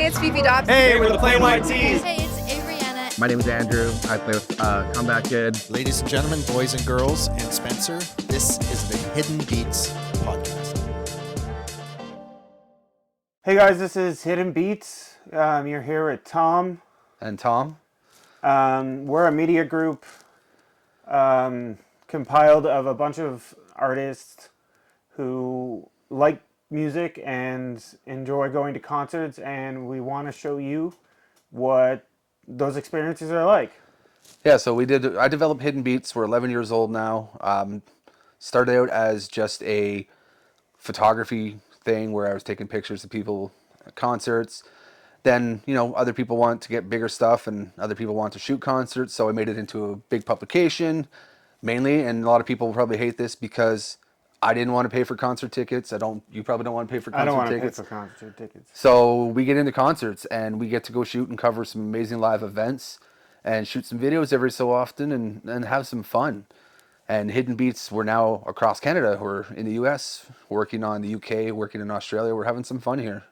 it's Phoebe Dobbs. Hey, we're the Plain White Tees. Hey, it's Ariana. My name is Andrew. I play with Comeback Kid. Ladies and gentlemen, boys and girls, and Spencer, this is the Hidden Beats podcast. Hey guys, this is Hidden Beats. You're here with Tom. And Tom. We're a media group compiled of a bunch of artists who like music and enjoy going to concerts, and we want to show you what those experiences are like. Yeah, so I developed Hidden Beats. We're 11 years old now. Started out as just a photography thing where I was taking pictures of people at concerts. Then, other people want to get bigger stuff and other people want to shoot concerts. So I made it into a big publication mainly. And a lot of people probably hate this because I didn't want to pay for concert tickets. You probably don't want to pay for concert tickets. I don't want to pay for concert tickets. So we get into concerts and we get to go shoot and cover some amazing live events and shoot some videos every so often and have some fun. And Hidden Beats, we're now across Canada. We're in the US, working on the UK, working in Australia. We're having some fun here.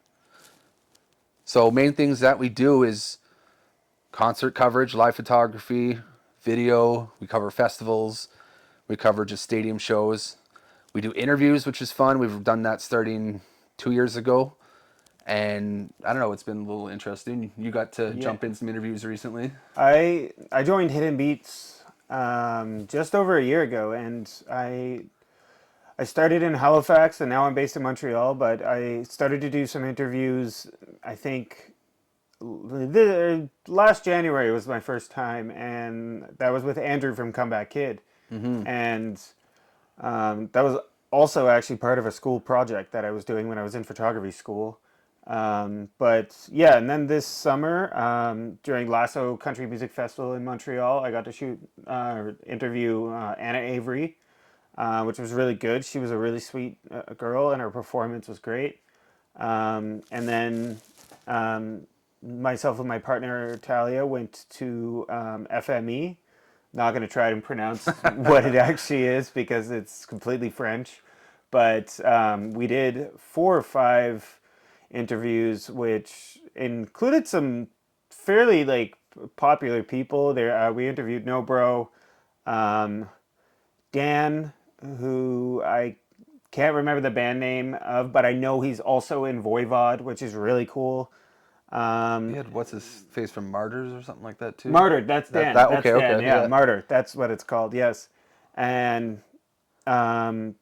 So main things that we do is concert coverage, live photography, video. We cover festivals. We cover just stadium shows. We do interviews, which is fun. We've done that starting 2 years ago. And I don't know, it's been a little interesting. You got to jump in some interviews recently. I joined Hidden Beats just over a year ago, and I started in Halifax, and now I'm based in Montreal, but I started to do some interviews, I think, last January was my first time, and that was with Andrew from Comeback Kid. Mm-hmm. And that was also actually part of a school project that I was doing when I was in photography school. But yeah, and then this summer, during Lasso Country Music Festival in Montreal, I got to interview Anna Avery, which was really good. She was a really sweet girl, and her performance was great. And then myself and my partner Talia went to FME. Not going to try to pronounce what it actually is because it's completely French. But we did 4 or 5 interviews, which included some fairly popular people. There, we interviewed No Bro, Dan, who I can't remember the band name of, but I know he's also in Voivod, which is really cool. He had what's his face from Martyrs or something like that too. Martyred, that's Dan. That's Dan. Okay, yeah, Martyr. That's what it's called. Yes, and a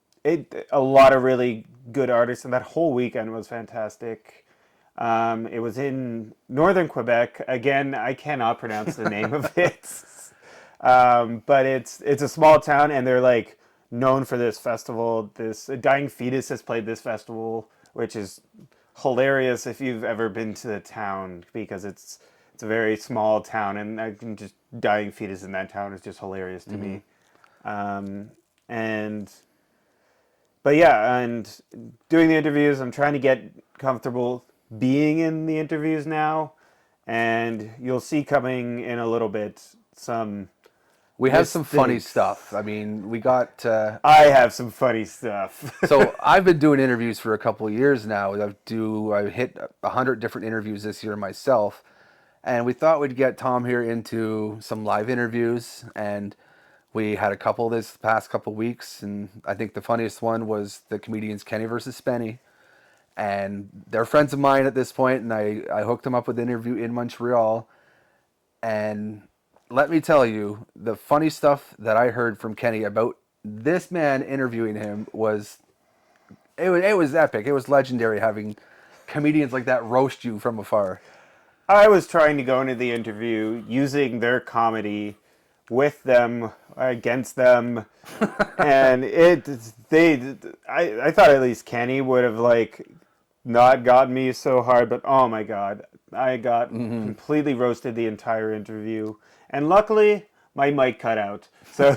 lot of really good artists, and that whole weekend was fantastic. It was in northern Quebec. Again, I cannot pronounce the name of it, but it's a small town, and they're known for this festival. This Dying Fetus has played this festival, which is hilarious if you've ever been to the town, because it's a very small town, and I can just Dying Fetus in that town is just hilarious to me. But yeah, and doing the interviews, I'm trying to get comfortable being in the interviews now, and you'll see coming in a little bit some. We have some funny stuff. I mean, we got... I have some funny stuff. So I've been doing interviews for a couple of years now. I hit 100 different interviews this year myself. And we thought we'd get Tom here into some live interviews. And we had a couple this past couple of weeks. And I think the funniest one was the comedians Kenny versus Spenny. And they're friends of mine at this point. And I hooked them up with an interview in Montreal. And let me tell you, the funny stuff that I heard from Kenny about this man interviewing him was epic. It was legendary having comedians like that roast you from afar. I was trying to go into the interview using their comedy with them, against them, and I thought at least Kenny would have not gotten me so hard, but oh my god, I got completely roasted the entire interview. And luckily, my mic cut out, so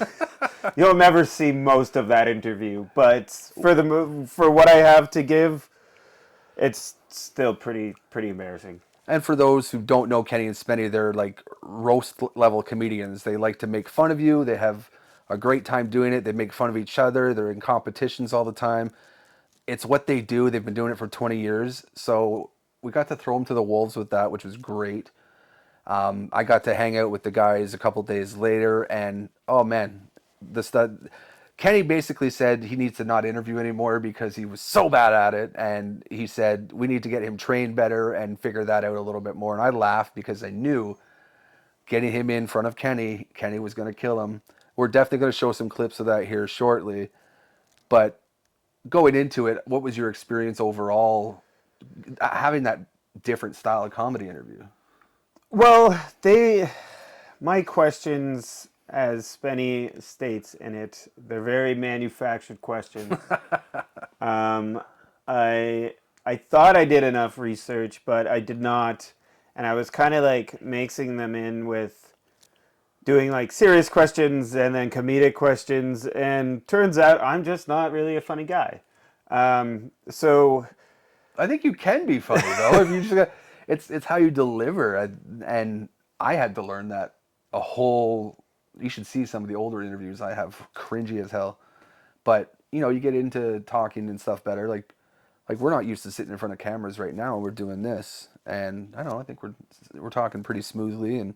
you'll never see most of that interview. But for what I have to give, it's still pretty embarrassing. And for those who don't know Kenny and Spenny, they're roast level comedians. They like to make fun of you. They have a great time doing it. They make fun of each other. They're in competitions all the time. It's what they do. They've been doing it for 20 years. So we got to throw him to the wolves with that, which was great. I got to hang out with the guys a couple days later, and oh man, the stud. Kenny basically said he needs to not interview anymore because he was so bad at it, and he said we need to get him trained better and figure that out a little bit more. And I laughed because I knew getting him in front of Kenny was going to kill him. We're definitely going to show some clips of that here shortly, but going into it, what was your experience overall having that different style of comedy interview? Well, my questions, as Spenny states in it, they're very manufactured questions. um, I thought I did enough research, but I did not, and I was kind of like mixing them in with doing like serious questions and then comedic questions, and turns out I'm just not really a funny guy. So I think you can be funny though. If you just got, it's how you deliver, and I had to learn that a whole. You should see some of the older interviews I have, cringy as hell. But you know, you get into talking and stuff better. Like we're not used to sitting in front of cameras right now. We're doing this, and I don't know. I think we're talking pretty smoothly and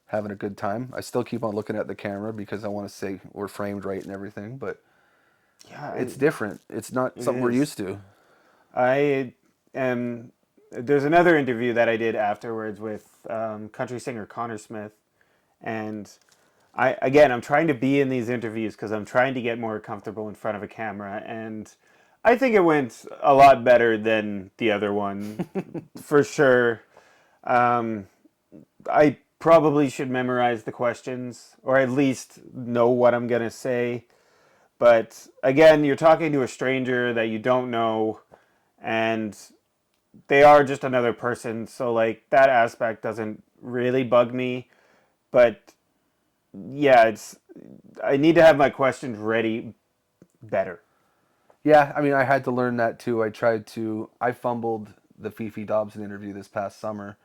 having a good time. I still keep on looking at the camera because I want to say we're framed right and everything, but yeah, it's different. It's not something we're is. used to. I am. There's another interview that I did afterwards with country singer Connor Smith, and I'm trying to be in these interviews because I'm trying to get more comfortable in front of a camera, and I think it went a lot better than the other one, for sure. I probably should memorize the questions, or at least know what I'm gonna say. But again, you're talking to a stranger that you don't know, and they are just another person. So like that aspect doesn't really bug me. But yeah, I need to have my questions ready better. Yeah, I mean, I had to learn that too. I fumbled the Fifi Dobson interview this past summer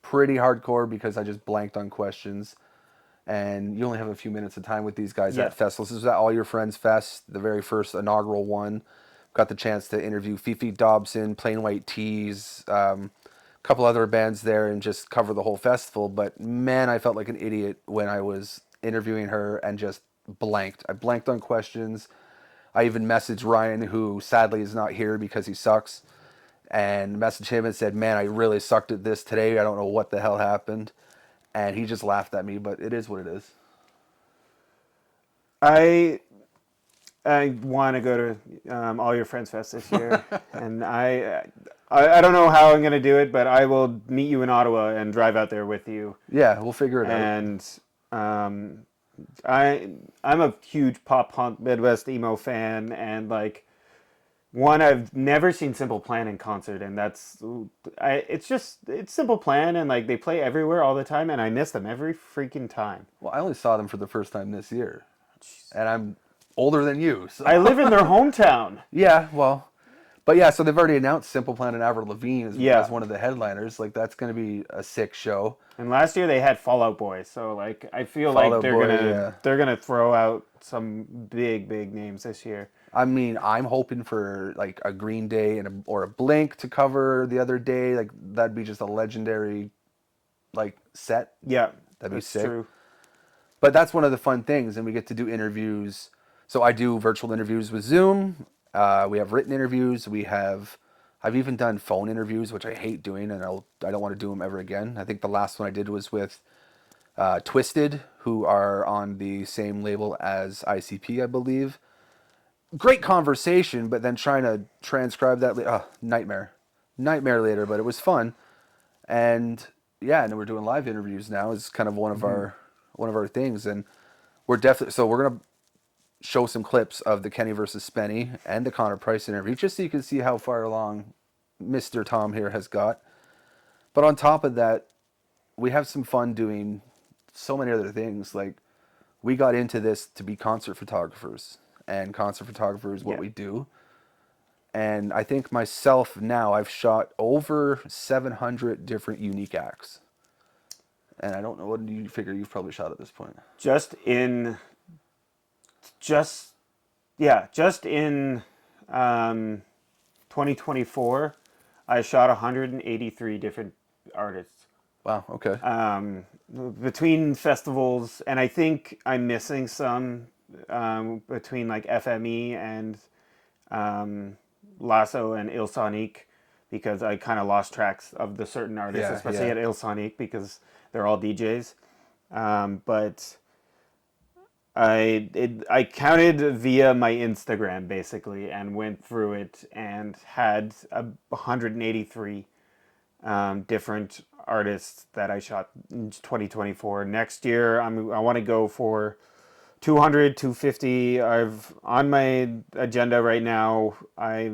pretty hardcore because I just blanked on questions. And you only have a few minutes of time with these guys Yeah. at festivals. This was at All Your Friends Fest, the very first inaugural one. Got the chance to interview Fifi Dobson, Plain White Tees, a couple other bands there, and just cover the whole festival. But man, I felt like an idiot when I was interviewing her and just blanked. I blanked on questions. I even messaged Ryan, who sadly is not here because he sucks, and messaged him and said, "Man, I really sucked at this today. I don't know what the hell happened." And he just laughed at me, but it is what it is. I I want to go to All Your Friends Fest this year, and I don't know how I'm gonna do it, but I will meet you in Ottawa and drive out there with you. Yeah, we'll figure it out. And um, I'm a huge pop punk Midwest emo fan, and like I've never seen Simple Plan in concert, and it's Simple Plan, and like they play everywhere all the time, and I miss them every freaking time. Well, I only saw them for the first time this year, and I'm older than you. So. I live in their hometown. Yeah, well, but yeah, so they've already announced Simple Plan and Avril Lavigne Yeah. as one of the headliners. Like that's going to be a sick show. And last year they had Fall Out Boy, so like I feel Fall like Out Boy, yeah. they're gonna throw out some big names this year. I mean, I'm hoping for like a Green Day or a Blink to cover the other day. Like that'd be just a legendary like set. Yeah, That'd be that's sick. true. But that's one of the fun things, and we get to do interviews. So I do virtual interviews with Zoom. We have written interviews. I've even done phone interviews, which I hate doing, and I don't want to do them ever again. I think the last one I did was with Twisted, who are on the same label as ICP, I believe. Great conversation, but then trying to transcribe that, nightmare later. But it was fun, and yeah, and we're doing live interviews now. Is kind of one of our things, and we're gonna show some clips of the Kenny versus Spenny and the Connor Price interview, just so you can see how far along Mr. Tom here has got. But on top of that, we have some fun doing so many other things. Like we got into this to be concert photographers, and concert photographer is what we do. And I think myself now, I've shot over 700 different unique acts. And I don't know, what do you figure you've probably shot at this point? Just in 2024, I shot 183 different artists. Wow. Okay. Between festivals, and I think I'm missing some between like FME and Lasso and Il Sonique, because I kind of lost tracks of the certain artists, Yeah, especially yeah. at Il Sonique, because they're all DJs. But I counted via my Instagram basically and went through it and had 183 different artists that I shot in 2024. Next year, I want to go for 200, 250. I've on my agenda right now. I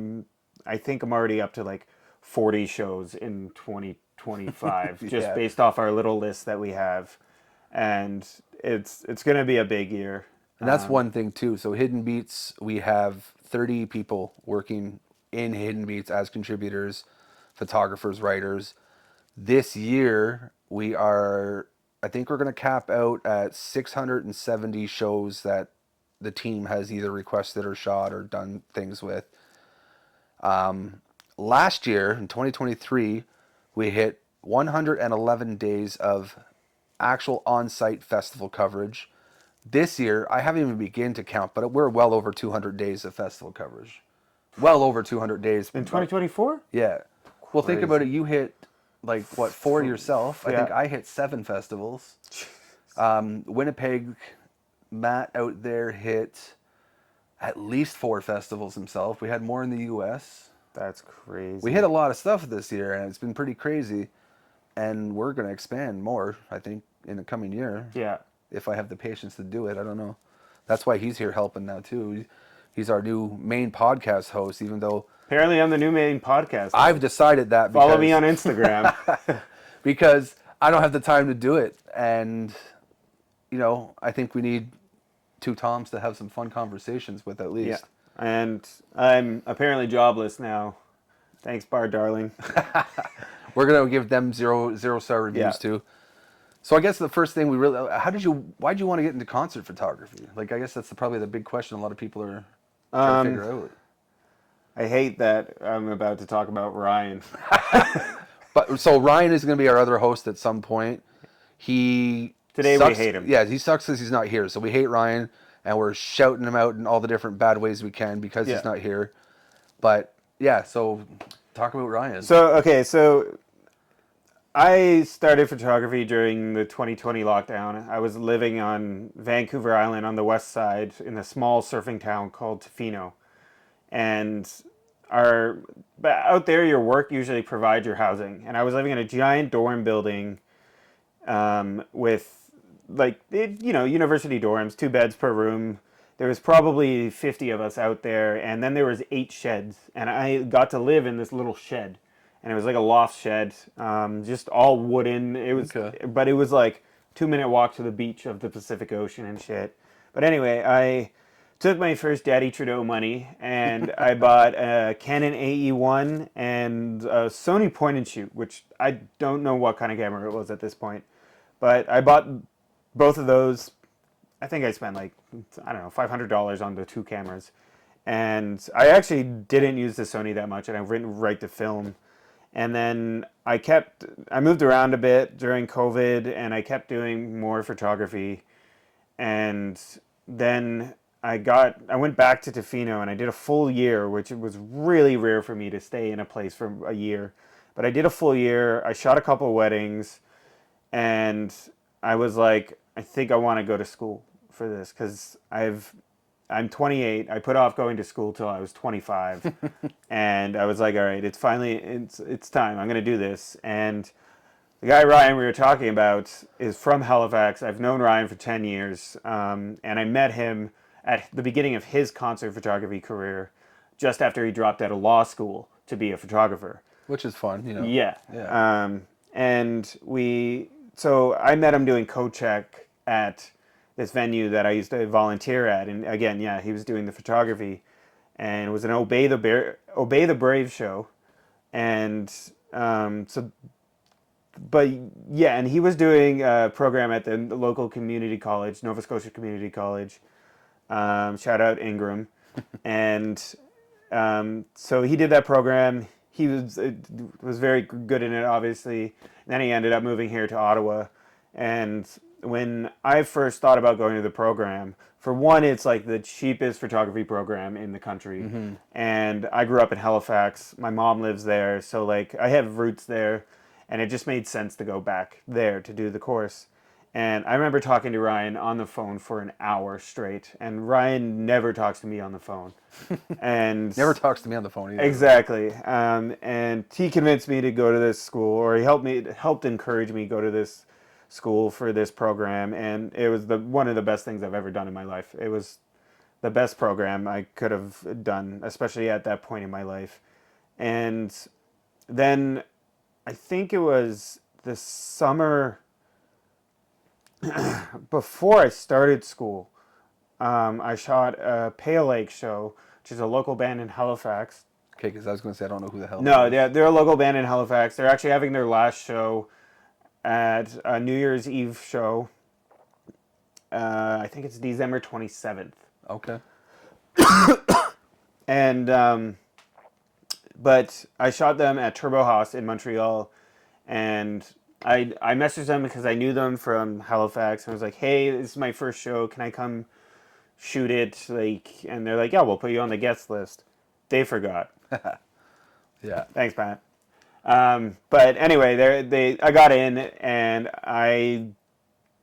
think I'm already up to like 40 shows in 2025, just Yeah. based off our little list that we have, and it's gonna be a big year. And that's one thing too. So Hidden Beats, we have 30 people working in Hidden Beats as contributors, photographers, writers. This year, I think we're going to cap out at 670 shows that the team has either requested or shot or done things with. Last year, in 2023, we hit 111 days of actual on-site festival coverage. This year, I haven't even begun to count, but we're well over 200 days of festival coverage. Well over 200 days. In 2024? Yeah. Well, think about it. Crazy. You hit, like, what, 4 yourself? I Yeah. think I hit 7 festivals. Winnipeg, Matt out there hit at least 4 festivals himself. We had more in the U.S. That's crazy. We hit a lot of stuff this year, and it's been pretty crazy. And we're going to expand more, I think, in the coming year. Yeah. If I have the patience to do it, I don't know. That's why he's here helping now too. He's our new main podcast host, even though Apparently, I'm the new main podcast. I've decided that Follow me on Instagram. because I don't have the time to do it, and I think we need 2 Toms to have some fun conversations with at least. Yeah. And I'm apparently jobless now. Thanks, Bar Darling. We're gonna give them zero star reviews Yeah. too. So I guess the first thing why'd you want to get into concert photography? Like, I guess that's probably the big question a lot of people are trying to figure out. I hate that I'm about to talk about Ryan. But so Ryan is going to be our other host at some point. Today we hate him. Yeah, he sucks because he's not here. So we hate Ryan, and we're shouting him out in all the different bad ways we can because he's not here. But yeah, so talk about Ryan. So I started photography during the 2020 lockdown. I was living on Vancouver Island on the west side in a small surfing town called Tofino. And out there, your work usually provides your housing. And I was living in a giant dorm building with, university dorms, 2 beds per room. There was probably 50 of us out there. And then there was 8 sheds. And I got to live in this little shed. And it was like a loft shed, just all wooden. It was, But it was like 2-minute walk to the beach of the Pacific Ocean and shit. But anyway, I took my first Daddy Trudeau money and I bought a Canon AE1 and a Sony point and shoot, which I don't know what kind of camera it was at this point. But I bought both of those. I think I spent $500 on the 2 cameras. And I actually didn't use the Sony that much, and I went right to film. And then I moved around a bit during COVID, and I kept doing more photography. And then I went back to Tofino, and I did a full year, which was really rare for me to stay in a place for a year. But I did a full year. I shot a couple of weddings, and I was like, I think I want to go to school for this because I'm 28. I put off going to school till I was 25. And I was like, all right, it's time. I'm going to do this. And the guy Ryan we were talking about is from Halifax. I've known Ryan for 10 years. And I met him at the beginning of his concert photography career, just after he dropped out of law school to be a photographer. Which is fun, Yeah. So I met him doing co-check at this venue that I used to volunteer at, and again, he was doing the photography, and it was an Obey the Brave show, and and he was doing a program at the local community college, Nova Scotia Community College. Shout out Ingram, and so he did that program. he was very good in it, obviously. And then he ended up moving here to Ottawa. And when I first thought about going to the program, for one, it's like the cheapest photography program in the country. And I grew up in Halifax. My mom lives there, so like I have roots there, and it just made sense to go back there to do the course. And I remember talking to Ryan on the phone for an hour straight, and Ryan never talks to me on the phone. And Never talks to me on the phone either. exactly. And he convinced me to go to this school, or he helped encourage me to go to this school for this program, and it was one of the best things I've ever done in my life. It was the best program I could have done, especially at that point in my life. And then I think it was the summer before I started school. I shot a Pale Lake show, which is a local band in Halifax. Okay, because I was going to say I don't know who the hell. No, that is. they're a local band in Halifax. They're actually having their last show at a New Year's Eve show. I think it's December 27th. Okay. And but I shot them at Turbo House in Montreal, and I messaged them because I knew them from Halifax, and I was like, "Hey, this is my first show. Can I come shoot it?" Like, and they're like, "Yeah, we'll put you on the guest list." They forgot. Yeah. Thanks, Pat. But anyway, I got in, and I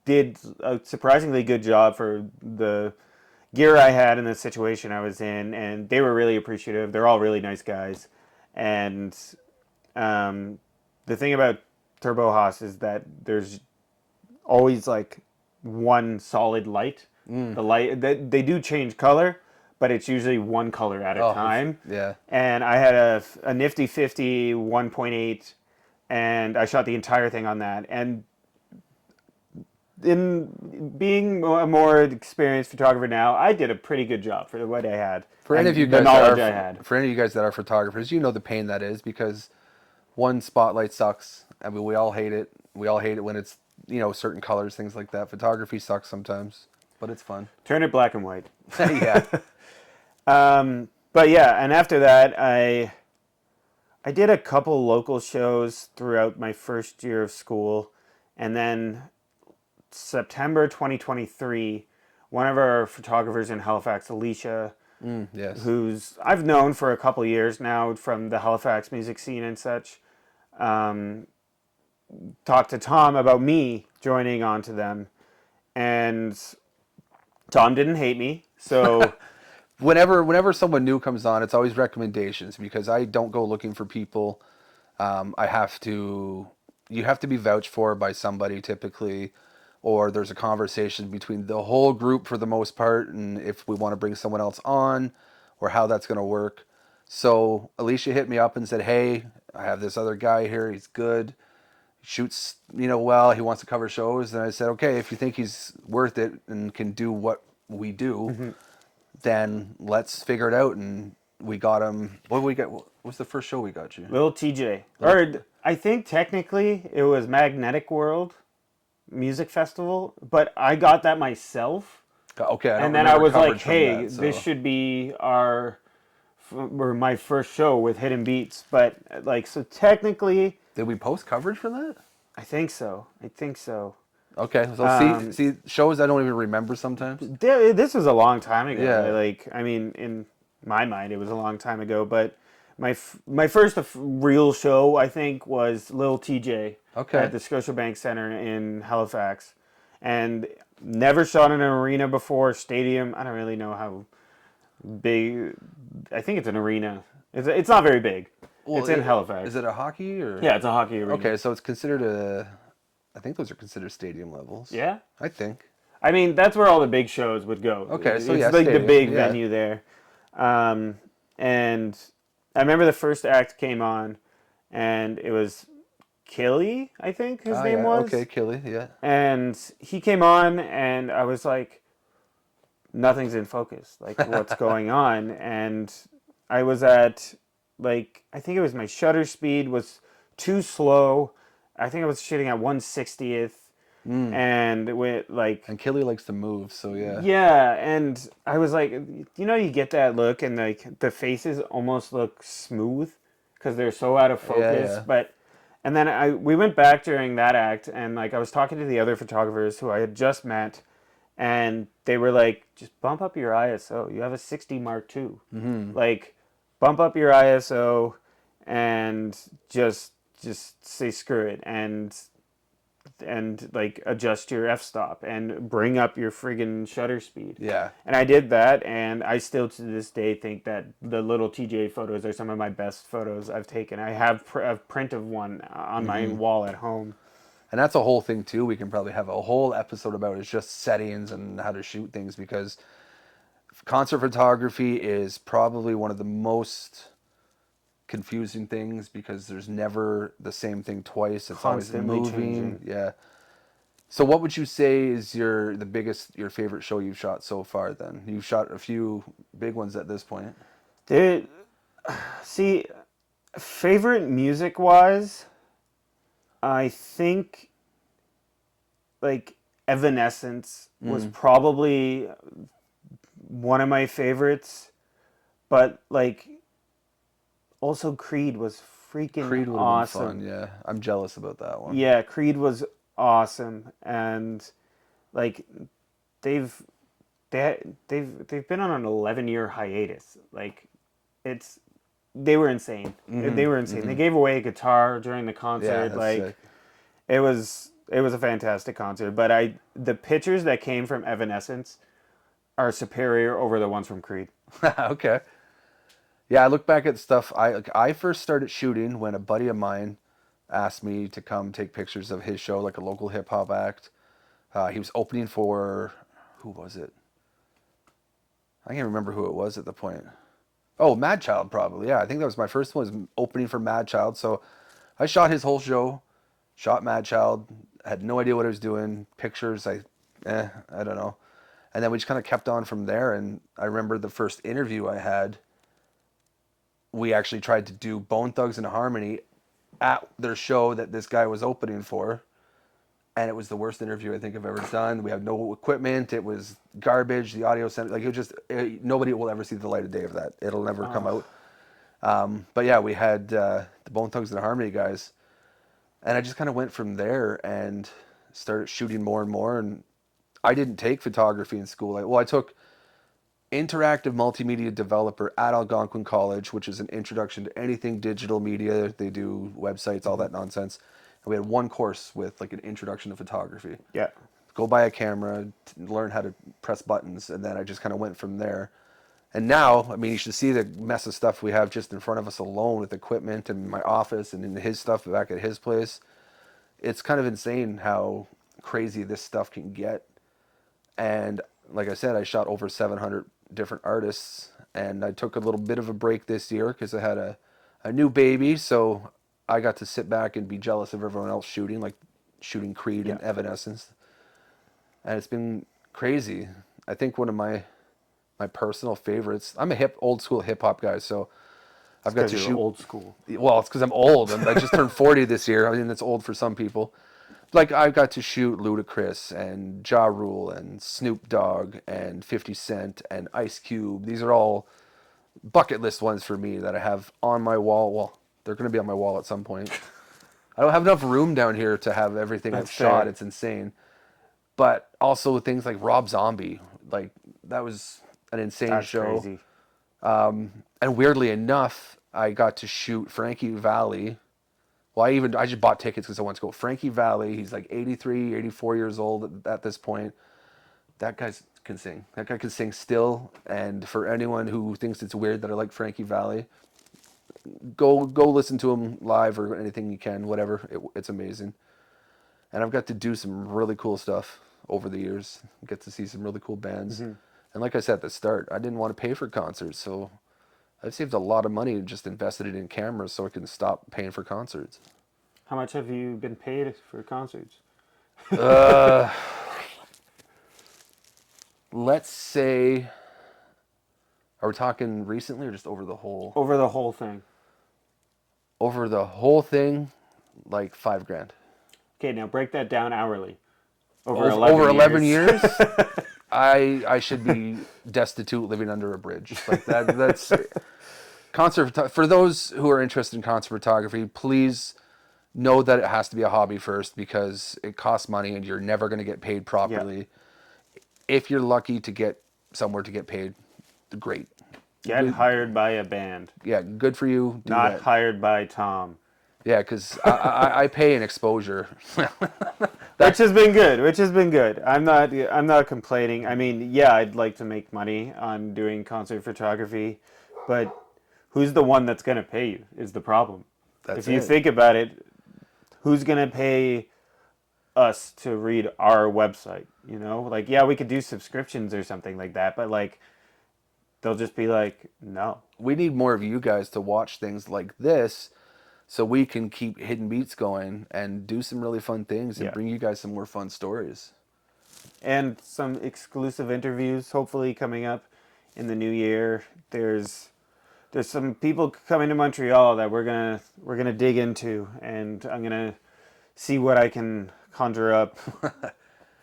did a surprisingly good job for the gear I had and the situation I was in, and they were really appreciative. They're all really nice guys, and the thing about Turbo Haas is that there's always like one solid light. The light they do change color, but it's usually one color at a time. Yeah. And I had a nifty 50 1.8, and I shot the entire thing on that. And in being a more experienced photographer now, I did a pretty good job for what I had. For any of you the guys knowledge that I are, had. for any of you guys that are photographers, you know the pain that is, because one, spotlight sucks. I mean, we all hate it. We all hate it when it's, certain colors, things like that. Photography sucks sometimes, but it's fun. Turn it black and white. Yeah. But yeah, and after that, I did a couple local shows throughout my first year of school, and then September 2023, one of our photographers in Halifax, Alicia, Yes. who's I've known for a couple years now from the Halifax music scene and such, talked to Tom about me joining onto them, and Tom didn't hate me, so Whenever someone new comes on, it's always recommendations, because I don't go looking for people. You have to be vouched for by somebody typically, or there's a conversation between the whole group for the most part, and if we want to bring someone else on, or how that's going to work. So Alicia hit me up and said, "Hey, I have this other guy here. He's good. Shoots, well. He wants to cover shows." And I said, "Okay, if you think he's worth it and can do what we do, then let's figure it out." And we got him. What did we get? What was the first show we got you? Little TJ. Or I think technically it was Magnetic World Music Festival, but I got that myself. Okay, And then I was like, "Hey, that, so. this should be my first show with Hidden Beats." But like, so technically, Did we post coverage for that? I think so. Okay, so see shows I don't even remember sometimes. This was a long time ago. Yeah. Like, I mean, in my mind, it was a long time ago. But my first real show, I think, was Lil TJ at the Scotiabank Center in Halifax, and never shot in an arena before. Stadium. I don't really know how big. I think it's an arena. It's not very big. Well, it's in Halifax. Is it a hockey or? Yeah, it's a hockey arena. Okay, so it's considered I think those are considered stadium levels. Yeah. I think. I mean, that's where all the big shows would go. Okay, so it's yeah, like stadium, the big yeah. venue there. And I remember the first act came on, and it was Killy, I think his name was. Okay, Killy, yeah. And he came on, and I was like, nothing's in focus. Like, what's going on? And I was at, like, I think it was my shutter speed was too slow. I think I was shooting at 1/60th. And with like, And Killy likes to move, so yeah. yeah, and I was like, you get that look, and like the faces almost look smooth because they're so out of focus. yeah. But and then we went back during that act, and like I was talking to the other photographers who I had just met, and they were like, just bump up your ISO. You have a 60 Mark II. Like, bump up your ISO and just say screw it and like adjust your f-stop and bring up your friggin' shutter speed. Yeah. And I did that, and I still to this day think that the little TJ photos are some of my best photos I've taken. I have a print of one on my wall at home. And that's a whole thing too. We can probably have a whole episode about is just settings and how to shoot things, because concert photography is probably one of the most confusing things, because there's never the same thing twice. It's Constantly always moving. changing. Yeah. So what would you say is your favorite show you've shot so far then? You've shot a few big ones at this point. Dude, see, favorite music-wise, I think, like, Evanescence was probably one of my favorites, but, like, also Creed was freaking Creed would have awesome. been fun, yeah. I'm jealous about that one. Yeah, Creed was awesome, and, like, they've been on an 11-year hiatus. Like, they were insane. They were insane. They gave away a guitar during the concert. Yeah, that's like sick. it was a fantastic concert. But the pictures that came from Evanescence are superior over the ones from Creed. Okay. Yeah, I look back at stuff. I first started shooting when a buddy of mine asked me to come take pictures of his show, like a local hip hop act. He was opening for, who was it? I can't remember who it was at the point. Oh, Mad Child probably. Yeah, I think that was my first one, was opening for Mad Child. So I shot his whole show, shot Mad Child, had no idea what I was doing. Pictures, I don't know. And then we just kind of kept on from there. And I remember the first interview I had, we actually tried to do Bone Thugs and Harmony at their show that this guy was opening for. And it was the worst interview I think I've ever done. We had no equipment. It was garbage. The audio sounded like nobody will ever see the light of day of that. It'll never come out. But yeah, we had the Bone Thugs and Harmony guys. And I just kind of went from there and started shooting more and more. And I didn't take photography in school. I took interactive multimedia developer at Algonquin College, which is an introduction to anything digital media. They do websites, all that nonsense. And we had one course with like an introduction to photography. Yeah. Go buy a camera, learn how to press buttons, and then I just kind of went from there. And now, I mean, you should see the mess of stuff we have just in front of us alone with equipment in my office and in his stuff back at his place. It's kind of insane how crazy this stuff can get. And like I said, I shot over 700 different artists, and I took a little bit of a break this year because I had a new baby, so I got to sit back and be jealous of everyone else shooting, like shooting Creed and Evanescence. And it's been crazy. I think one of my personal favorites, I'm a old school hip hop guy, so I've got to shoot old school. Well, it's because I'm old. I just turned 40 this year. I mean, that's old for some people. Like, I've got to shoot Ludacris and Ja Rule and Snoop Dogg and 50 Cent and Ice Cube. These are all bucket list ones for me that I have on my wall. Well, they're going to be on my wall at some point. I don't have enough room down here to have everything I've shot. It's insane. But also things like Rob Zombie. Like, that was an insane show. Crazy. And weirdly enough, I got to shoot Frankie Valli. Well, I just bought tickets because I wanted to go. Frankie Valli, he's like 83, 84 years old at this point. That guy can sing. That guy can sing still. And for anyone who thinks it's weird that I like Frankie Valli, go listen to him live or anything you can, whatever. It's amazing. And I've got to do some really cool stuff over the years. Get to see some really cool bands. Mm-hmm. And like I said at the start, I didn't want to pay for concerts, so I've saved a lot of money and just invested it in cameras so I can stop paying for concerts. How much have you been paid for concerts? Let's say, are we talking recently or just over the whole? Over the whole thing. Over the whole thing, like $5,000. Okay, now break that down hourly. Over 11 years? I should be destitute living under a bridge. Like that's For those who are interested in concert photography, please know that it has to be a hobby first because it costs money and you're never going to get paid properly. If you're lucky to get somewhere to get paid, great. Get hired by a band, Yeah, good for you. Do not that. hired by Tom. Yeah, because I pay an exposure. Which has been good. Which has been good. I'm not complaining. I mean, yeah, I'd like to make money on doing concert photography, but who's the one that's gonna pay you is the problem. That's if you it. think about it, who's gonna pay us to read our website? You know, like yeah, we could do subscriptions or something like that, but like they'll just be like, no. We need more of you guys to watch things like this so we can keep Hidden Beats going and do some really fun things and bring you guys some more fun stories. And some exclusive interviews hopefully coming up in the new year. There's some people coming to Montreal that we're gonna dig into, and I'm gonna see what I can conjure up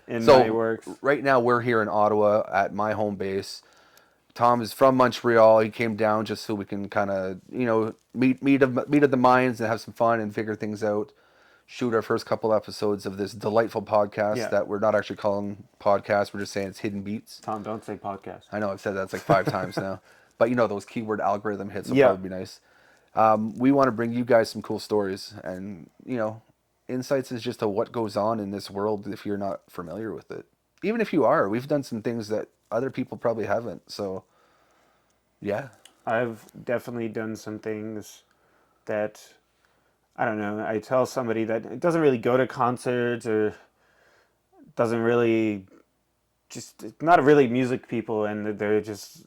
in my works. Right now we're here in Ottawa at my home base. Tom is from Montreal. He came down just so we can kind of, meet of the minds and have some fun and figure things out. Shoot our first couple episodes of this delightful podcast that we're not actually calling podcast. We're just saying it's Hidden Beats. Tom, don't say podcast. I know I've said that like 5 times now, but those keyword algorithm hits will probably be nice. We want to bring you guys some cool stories and insights as just to what goes on in this world if you're not familiar with it. Even if you are, we've done some things that other people probably haven't. So, yeah. I've definitely done some things that, I don't know, I tell somebody that it doesn't really go to concerts or doesn't really, just not really music people, and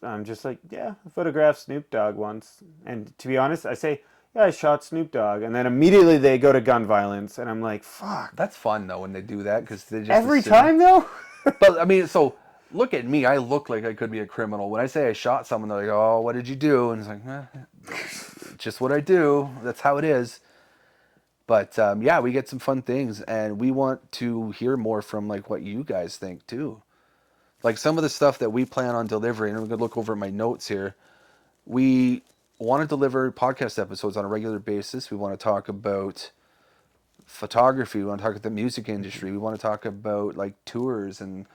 I'm just like, yeah, I photographed Snoop Dogg once. And to be honest, I say, yeah, I shot Snoop Dogg. And then immediately they go to gun violence. And I'm like, fuck. That's fun, though, when they do that. Cause they just every time, though? But, I mean, so look at me. I look like I could be a criminal. When I say I shot someone, they're like, oh, what did you do? And it's like, just what I do. That's how it is. But, yeah, we get some fun things. And we want to hear more from, like, what you guys think, too. Like, some of the stuff that we plan on delivering, and I'm going to look over at my notes here. We want to deliver podcast episodes on a regular basis. We want to talk about photography. We want to talk about the music industry. We want to talk about like tours and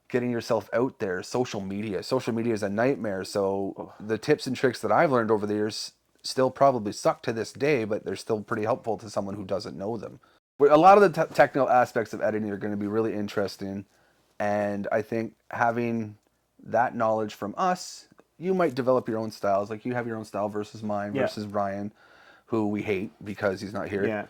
getting yourself out there. Social media is a nightmare. So the tips and tricks that I've learned over the years still probably suck to this day, but they're still pretty helpful to someone who doesn't know them. A lot of the technical aspects of editing are going to be really interesting, and I think having that knowledge from us, you might develop your own styles. Like you have your own style versus mine versus Ryan, who we hate because he's not here.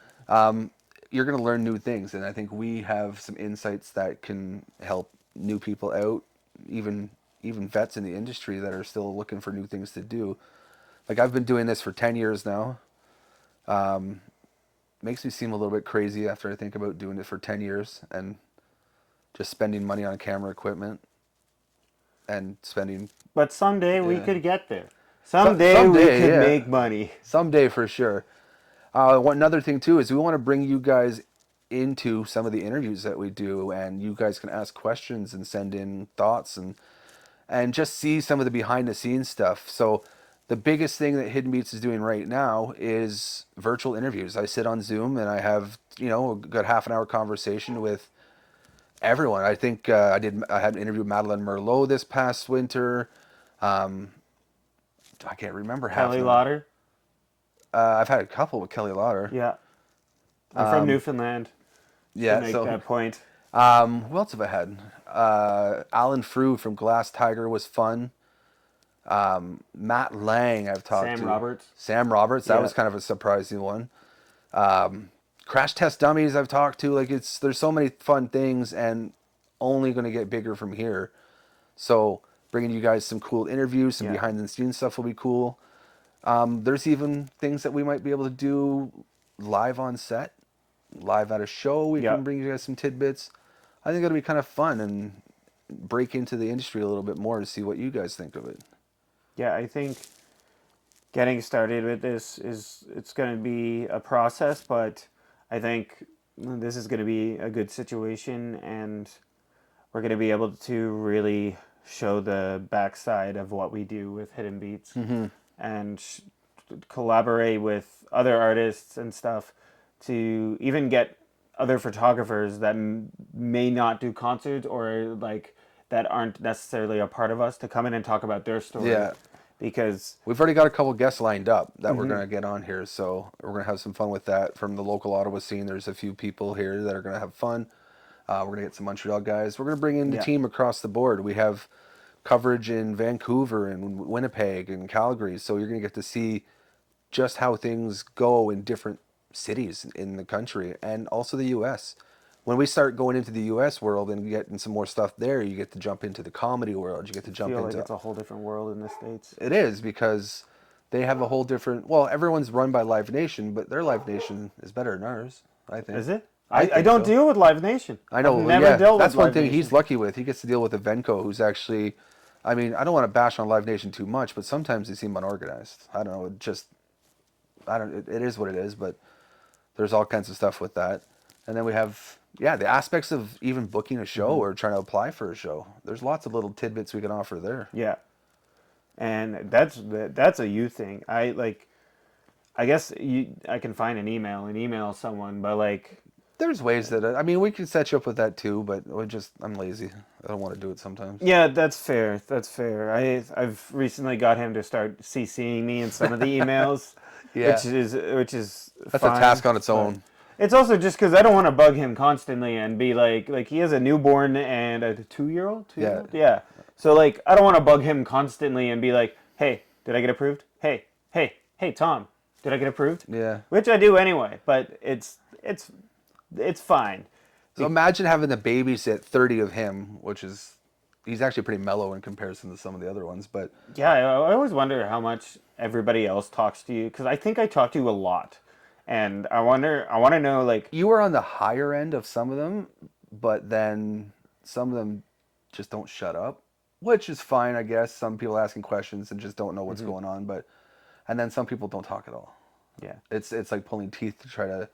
You're going to learn new things, and I think we have some insights that can help new people out, even vets in the industry that are still looking for new things to do. Like I've been doing this for 10 years now. Makes me seem a little bit crazy after I think about doing it for 10 years and just spending money on camera equipment and spending... But someday we could get there. Someday we could make money. Someday for sure. Another thing too is we want to bring you guys into some of the interviews that we do, and you guys can ask questions and send in thoughts and just see some of the behind the scenes stuff. So the biggest thing that Hidden Beats is doing right now is virtual interviews. I sit on Zoom and I have, a good half an hour conversation with everyone. I think I had an interview with Madeleine Merlot this past winter. I can't remember half. Kelly Lauder. I've had a couple with Kelly Lauder. Yeah. I'm from Newfoundland. Yeah, to make that point. Who else have I had? Alan Frew from Glass Tiger was fun. Matt Lang I've talked to. Sam Roberts, that was kind of a surprising one. Crash Test Dummies I've talked to. Like there's so many fun things and only going to get bigger from here. So bringing you guys some cool interviews, some behind the scenes stuff will be cool. There's even things that we might be able to do live on set, live at a show. We can bring you guys some tidbits. I think it'll be kind of fun and break into the industry a little bit more to see what you guys think of it. Yeah, I think getting started with this it's going to be a process, but I think this is going to be a good situation, and we're going to be able to really show the backside of what we do with Hidden Beats. And collaborate with other artists and stuff to even get other photographers that may not do concerts or like that aren't necessarily a part of us to come in and talk about their story. Yeah. Because We've already got a couple guests lined up that we're going to get on here, so we're going to have some fun with that. From the local Ottawa scene, there's a few people here that are going to have fun. We're going to get some Montreal guys. We're going to bring in the team across the board. We have coverage in Vancouver and Winnipeg and Calgary, so you're going to get to see just how things go in different cities in the country and also the U.S. When we start going into the U.S. world and getting some more stuff there, you get to jump into the comedy world. You get to jump I feel into... like it's a whole different world in the States. It is, because they have a whole different... Well, everyone's run by Live Nation, but their Live Nation is better than ours, I think. Is it? I I don't deal with Live Nation. I know. I've never dealt that's with one thing Live he's Nation. lucky with. He gets to deal with Evenco, who's actually... I mean, I don't want to bash on Live Nation too much, but sometimes they seem unorganized. I don't know. It is what it is, but there's all kinds of stuff with that. And then we have... Yeah, the aspects of even booking a show or trying to apply for a show. There's lots of little tidbits we can offer there. Yeah, and that's a you thing. I guess I can find an email and email someone, but like There's ways that... I mean, we can set you up with that too, but I'm lazy. I don't want to do it sometimes. yeah, that's fair. That's fair. I've recently got him to start CCing me in some of the emails, Yeah. which is That's fine, a task on its but own. It's also just because I don't want to bug him constantly and be like he has a newborn and a 2-year-old. Yeah. So like I don't want to bug him constantly and be like, hey, did I get approved? Hey, Tom, did I get approved? Yeah. Which I do anyway, but it's fine. So imagine having to babysit 30 of him, which is... He's actually pretty mellow in comparison to some of the other ones, but... Yeah, I always wonder how much everybody else talks to you, because I think I talk to you a lot. And I want to know, like... You were on the higher end of some of them, but then some of them just don't shut up, which is fine, I guess. Some people asking questions and just don't know what's going on, but... And then some people don't talk at all. Yeah. It's like pulling teeth to try to...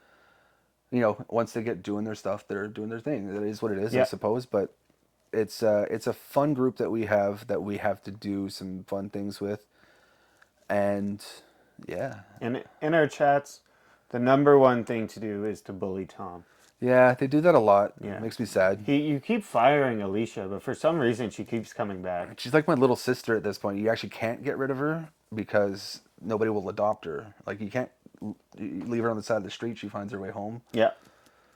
You know, once they get doing their stuff, they're doing their thing. It is what it is, I suppose, but it's a fun group that we have to do some fun things with. And, yeah. And in our chats... The number one thing to do is to bully Tom. Yeah, they do that a lot. Yeah. It makes me sad. You keep firing Alicia, but for some reason she keeps coming back. She's like my little sister at this point. You actually can't get rid of her because nobody will adopt her. Like, you can't leave her on the side of the street. She finds her way home. Yeah,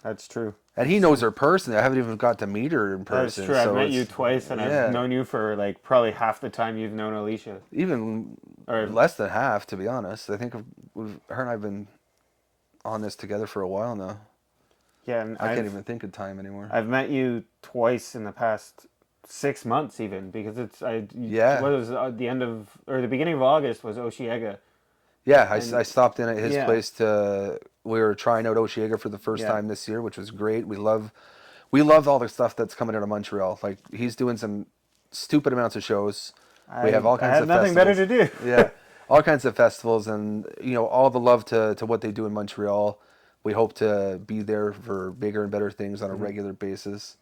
that's true. And he knows her personally. I haven't even got to meet her in person. That's true. So I've met you twice, and I've known you for like probably half the time you've known Alicia. Even less than half, to be honest. I think her and I have been on this together for a while now. Yeah, and I can't even think of time anymore. I've met you twice in the past 6 months, even, because what was the end of or the beginning of August was Oshiega. Yeah, I stopped in at his place we were trying out Oshiega for the first time this year, which was great. We love all the stuff that's coming out of Montreal. Like, he's doing some stupid amounts of shows. We have all kinds of festivals. I have nothing better to do. Yeah. All kinds of festivals, and all the love to what they do in Montreal. We hope to be there for bigger and better things on a regular basis.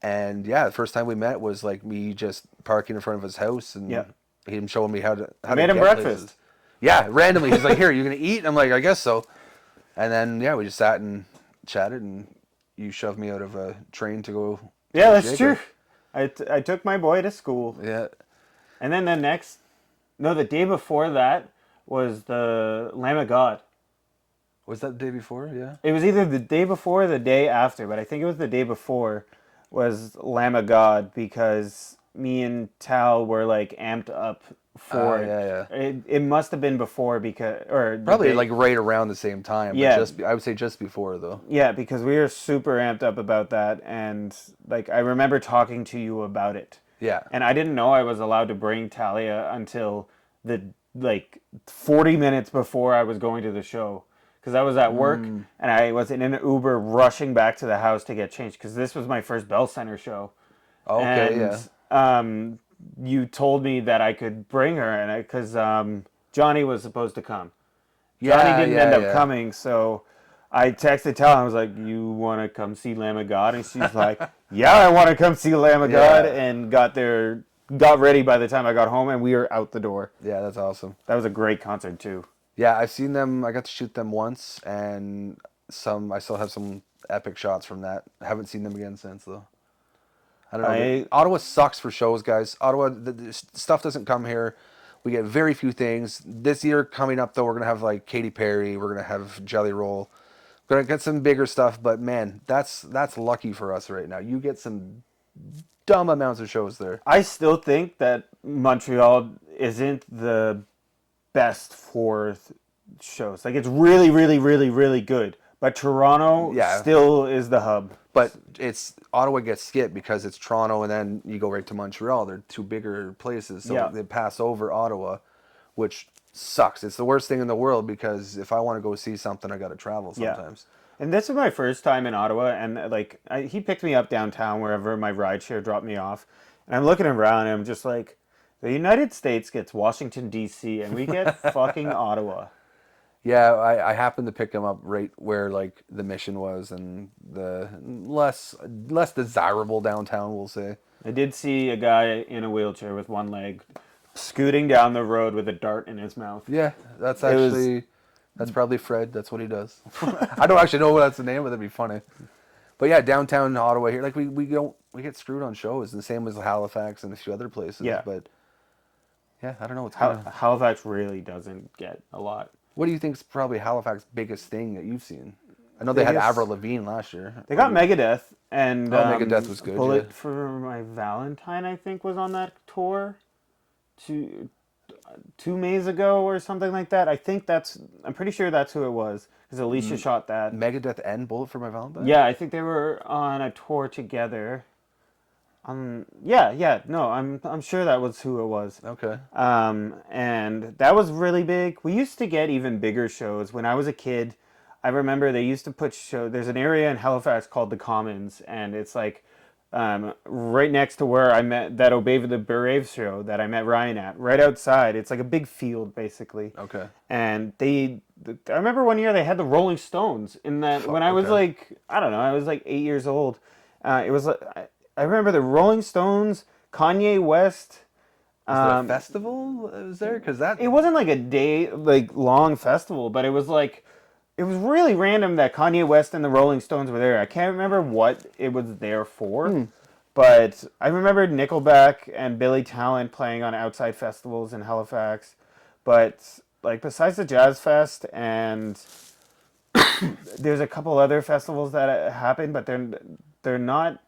And yeah, the first time we met was like me just parking in front of his house and him showing me how to made him get breakfast. places. Yeah, randomly he's like, "Here, you gonna eat?" I'm like, "I guess so." And then we just sat and chatted, and you shoved me out of a train to go. Yeah, that's true. I took my boy to school. Yeah. And then the day before that was the Lamb of God. Was that the day before? Yeah. It was either the day before or the day after, but I think it was the day before was Lamb of God, because me and Tal were like amped up for it. It must have been before, Probably like right around the same time. Yeah. But I would say just before though. Yeah, because we were super amped up about that, and like I remember talking to you about it. Yeah. And I didn't know I was allowed to bring Talia until the 40 minutes before I was going to the show, because I was at work and I was in an Uber rushing back to the house to get changed, because this was my first Bell Center show. Okay, and, you told me that I could bring her, and because Johnny was supposed to come. Johnny didn't end up coming, so I texted Tal. I was like, "You want to come see Lamb of God?" And she's like, "Yeah, I want to come see Lamb of God." And got ready by the time I got home, and we were out the door. Yeah, that's awesome. That was a great concert too. Yeah, I've seen them. I got to shoot them once, and I still have some epic shots from that. I haven't seen them again since, though. I don't know. I Ottawa sucks for shows, guys. Ottawa, the stuff doesn't come here. We get very few things. This year coming up, though, we're gonna have like Katy Perry. We're gonna have Jelly Roll. We're gonna get some bigger stuff. But man, that's lucky for us right now. You get some dumb amounts of shows there. I still think that Montreal isn't the best for shows. Like it's really, really, really, really good. But Toronto Yeah. still is the hub. But it's Ottawa gets skipped because it's Toronto, and then you go right to Montreal. They're two bigger places, so Yeah. they pass over Ottawa, which sucks. It's the worst thing in the world because if I want to go see something, I got to travel sometimes. And this is my first time in Ottawa, and like he picked me up downtown wherever my rideshare dropped me off, and I'm looking around and I'm just like, the United States gets Washington D.C. and we get fucking Ottawa. Yeah, I happened to pick them up right where like the Mission was and the less desirable downtown, we'll say. I did see a guy in a wheelchair with one leg scooting down the road with a dart in his mouth. Yeah, that's It was- actually that's probably Fred. That's what he does. I don't actually know what that's the name, but that'd be funny. But yeah, downtown Ottawa here, like we get screwed on shows, the same as Halifax and a few other places. Yeah. But yeah, I don't know. It's kind of. Halifax really doesn't get a lot. What do you think is probably Halifax's biggest thing that you've seen? I know they had Biggest- Avril Lavigne last year. They got Megadeth, and Megadeth was good, Bullet yeah. for My Valentine, I think, was on that tour. Two Mays ago or something like that. I'm pretty sure that's who it was because Alicia shot that. Megadeth and Bullet for My Valentine. Yeah, I think they were on a tour together. No, I'm sure that was who it was. Okay. And that was really big. We used to get even bigger shows when I was a kid. I remember they used to put there's an area in Halifax called the Commons, and it's like right next to where I met that Obey the Brave show that I met Ryan at. Right outside, it's like a big field basically. Okay. And I remember one year they had the Rolling Stones in that when I was okay. like, I don't know, I was like 8 years old. It was I remember the Rolling Stones, Kanye West. Was there a festival that was there? Because that It wasn't like a day like long festival, but it was really random that Kanye West and the Rolling Stones were there. I can't remember what it was there for, but I remember Nickelback and Billy Talent playing on outside festivals in Halifax. But like besides the Jazz Fest and there's a couple other festivals that happen, but they're not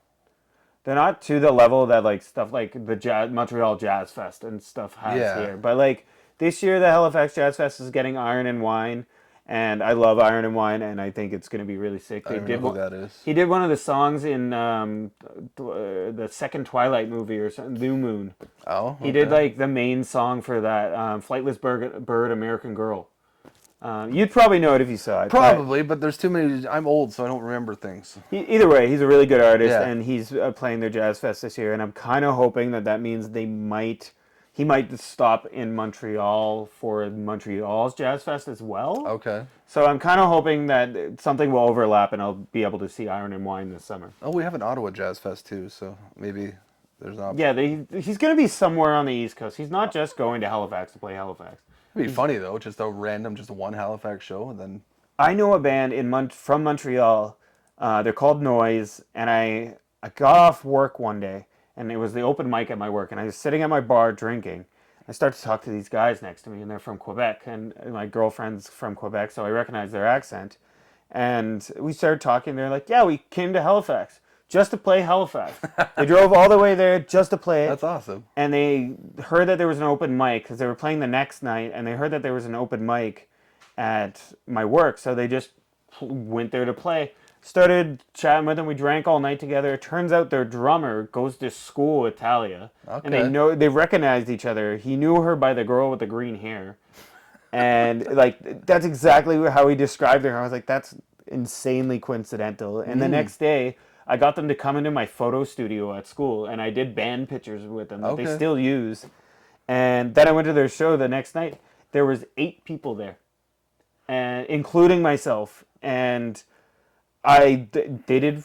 to the level that like stuff like the Montreal Jazz Fest and stuff has Yeah. here. But like this year, the Halifax Jazz Fest is getting Iron and Wine, and I love Iron and Wine, and I think it's going to be really sick. I don't know who that is. He did one of the songs in the second Twilight movie or something, New Moon. Oh. He did like the main song for that, Flightless Bird, American Girl. You'd probably know it if you saw it. Probably, but there's too many. I'm old, so I don't remember things. Either way, he's a really good artist, Yeah. and he's playing their Jazz Fest this year. And I'm kind of hoping that means he might stop in Montreal for Montreal's Jazz Fest as well. Okay. So I'm kind of hoping that something will overlap, and I'll be able to see Iron and Wine this summer. Oh, we have an Ottawa Jazz Fest too, so maybe there's an option. Yeah, he's going to be somewhere on the East Coast. He's not just going to Halifax to play Halifax. It'd be funny though, just one Halifax show, and then I know a band from Montreal. They're called Noise, and I got off work one day, and it was the open mic at my work, and I was sitting at my bar drinking. I started to talk to these guys next to me, and they're from Quebec, and my girlfriend's from Quebec, so I recognized their accent. And we started talking. They're like, "Yeah, we came to Halifax just to play Halifax." They drove all the way there just to play it. that's awesome. And they heard that there was an open mic because they were playing the next night, and they heard that there was an open mic at my work, so they just went there to play. Started chatting with them. We drank all night together. Turns out their drummer goes to school with Talia, and Okay. they recognized each other. He knew her by the girl with the green hair, and like that's exactly how he described her. I was like, that's insanely coincidental. And the next day, I got them to come into my photo studio at school, and I did band pictures with them that they Okay. still use. And then I went to their show the next night. There was 8 people there, and including myself. And they did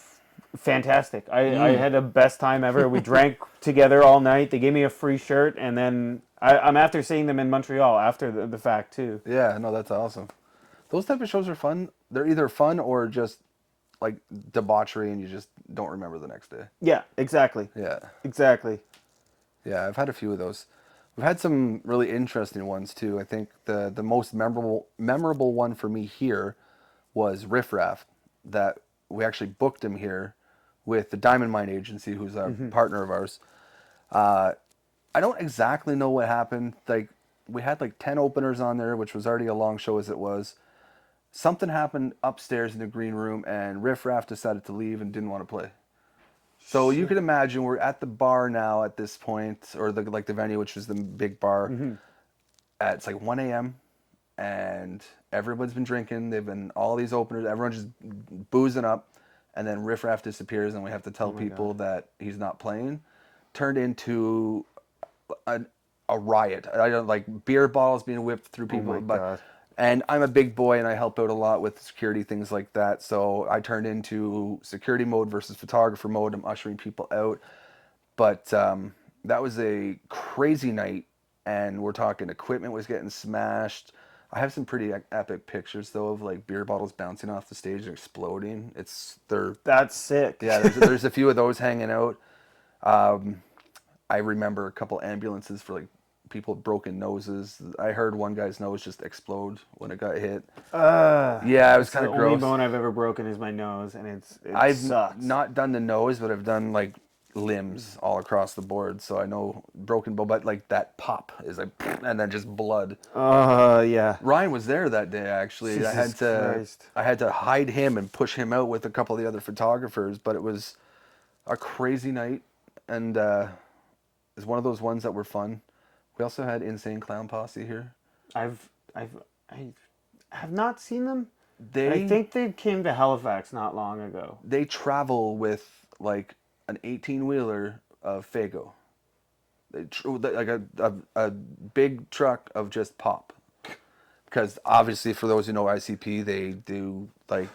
fantastic. I had the best time ever. We drank together all night. They gave me a free shirt, and then I'm after seeing them in Montreal after the fact too. Yeah, no, that's awesome. Those type of shows are fun. They're either fun or just like debauchery, and you just don't remember the next day. Yeah, exactly. Yeah, Exactly. yeah, I've had a few of those. We've had some really interesting ones too. I think the most memorable one for me here was Riff Raff, that we actually booked him here with the Diamond Mine Agency, who's a partner of ours. I don't exactly know what happened. Like, we had like 10 openers on there, which was already a long show as it was. Something happened upstairs in the green room, and Riff Raff decided to leave and didn't want to play. So you could imagine we're at the bar now at this point, or the venue, which was the big bar. At it's like 1 a.m. and everyone's been drinking. They've been all these openers. Everyone's just boozing up, and then Riff Raff disappears, and we have to tell people that he's not playing. Turned into a riot. I don't like beer bottles being whipped through people. my God. And I'm a big boy, and I help out a lot with security, things like that. So I turned into security mode versus photographer mode. I'm ushering people out. But that was a crazy night, and we're talking equipment was getting smashed. I have some pretty epic pictures though of like beer bottles bouncing off the stage and exploding. That's sick. Yeah, there's a few of those hanging out. I remember a couple ambulances for like people with broken noses. I heard one guy's nose just explode when it got hit. Yeah, it was kind of gross. The only bone I've ever broken is my nose, and it I've sucks. not done the nose, but I've done like limbs all across the board. So I know broken bone, but like that pop is like, and then just blood. Yeah. Ryan was there that day actually. Jesus Christ. I had to hide him and push him out with a couple of the other photographers, but it was a crazy night, and it's one of those ones that were fun. We also had Insane Clown Posse here. I have not seen them. They I think they came to Halifax not long ago. They travel with like an 18-wheeler of Faygo. Like a big truck of just pop. Because obviously, for those who know ICP, they do like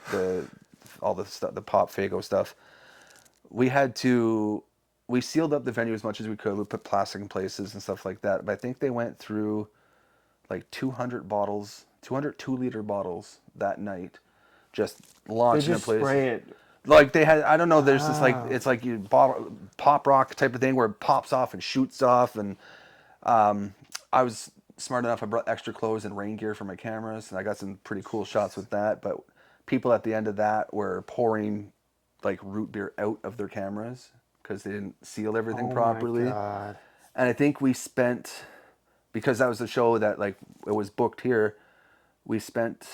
all the stuff, the pop Faygo stuff. We sealed up the venue as much as we could. We put plastic in places and stuff like that. But I think they went through like 200 bottles, 200 2-liter bottles that night, just launching in places. Spray it. Like they had, I don't know. There's this like it's like you bottle pop rock type of thing where it pops off and shoots off. And I was smart enough. I brought extra clothes and rain gear for my cameras, and I got some pretty cool shots with that. But people at the end of that were pouring like root beer out of their cameras because they didn't seal everything properly. My God. And I think we spent, because that was the show that like it was booked here, we spent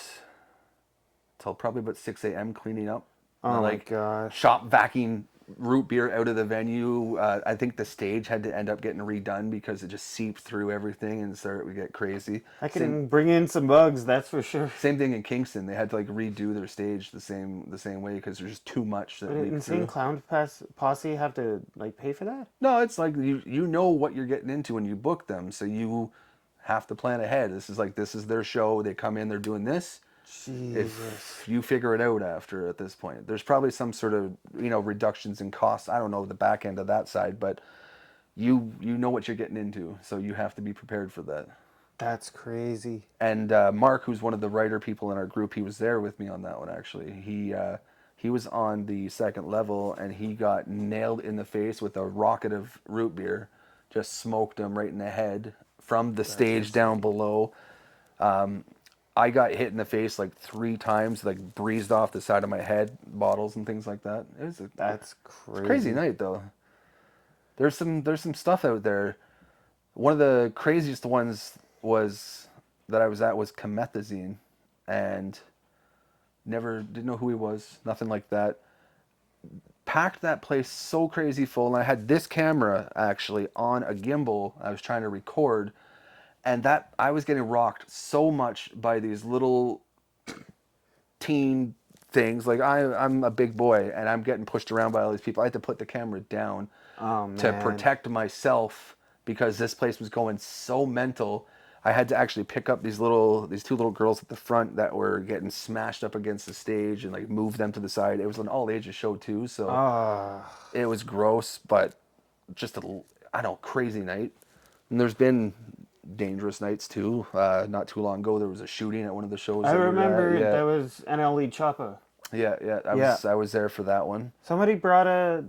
till probably about 6 a.m. cleaning up. Oh like, my gosh. Shop vacuuming root beer out of the venue. I think the stage had to end up getting redone because it just seeped through everything and started to get crazy. I can bring in some bugs, that's for sure. Same thing in Kingston. They had to like redo their stage the same way because there's just too much that But leaked Insane through. Clown Posse have to like pay for that? No, it's like you know what you're getting into when you book them, so you have to plan ahead. This is their show. They come in, they're doing this. Jesus. If you figure it out after at this point, there's probably some sort of reductions in costs. I don't know the back end of that side, but you know what you're getting into, so you have to be prepared for that. That's crazy. And Mark, who's one of the writer people in our group, he was there with me on that one actually. He was on the second level and he got nailed in the face with a rocket of root beer, just smoked him right in the head from the stage down below. I got hit in the face like 3 times, like breezed off the side of my head, bottles and things like that. That's crazy. It's a crazy night though. There's some stuff out there. One of the craziest ones that I was at was Comethazine, and didn't know who he was, nothing like that. Packed that place so crazy full, and I had this camera actually on a gimbal. I was trying to record. And that I was getting rocked so much by these little teen things. Like I'm a big boy and I'm getting pushed around by all these people. I had to put the camera down to protect myself because this place was going so mental. I had to actually pick up these 2 little girls at the front that were getting smashed up against the stage and like move them to the side. It was an all ages show too, so it was gross, but just crazy night. And there's been dangerous nights too. Not too long ago, there was a shooting at one of the shows. I that we were at. remember Yeah, that was NLE Choppa. yeah. Yeah. I was there for that one. Somebody brought a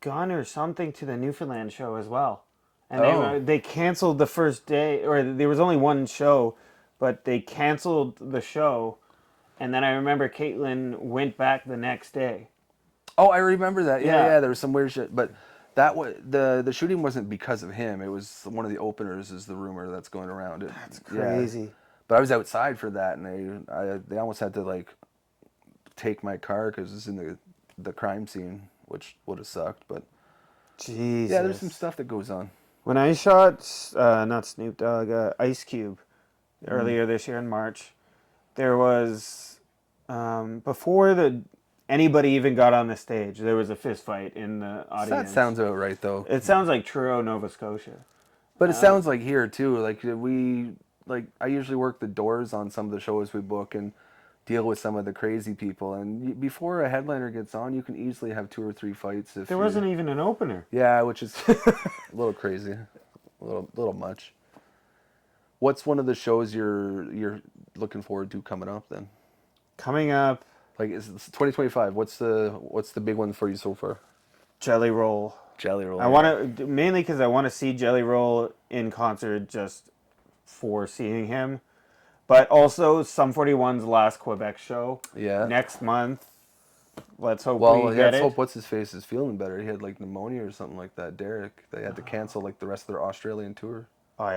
gun or something to the Newfoundland show as well. And Oh. they canceled the first day, or there was only one show, but they canceled the show. And then I remember Caitlin went back the next day. Oh, I remember that. Yeah, Yeah. yeah. There was some weird shit, but that was the shooting wasn't because of him. It was one of the openers, is the rumor that's going around. That's crazy. Yeah. But I was outside for that, and they almost had to like take my car because it's in the crime scene, which would have sucked. But Jesus. yeah, there's some stuff that goes on. When I shot, not Snoop Dogg, Ice Cube earlier this year in March, there was, before anybody even got on the stage, there was a fist fight in the audience. That sounds about right, though. It sounds like Truro, Nova Scotia. But it sounds like here too. I usually work the doors on some of the shows we book and deal with some of the crazy people. And before a headliner gets on, you can easily have 2 or 3 fights. There wasn't even an opener. Yeah, which is a little crazy, a little much. What's one of the shows you're looking forward to coming up then? Coming up, Like, it's 2025. What's the big one for you so far? Jelly Roll. Jelly Roll. I want to, mainly because I want to see Jelly Roll in concert just for seeing him. But also Sum 41's last Quebec show. Yeah. Next month. Let's hope Well, we get let's it. hope what's his face is feeling better. He had like pneumonia or something like that. Derek. They had to cancel like the rest of their Australian tour. I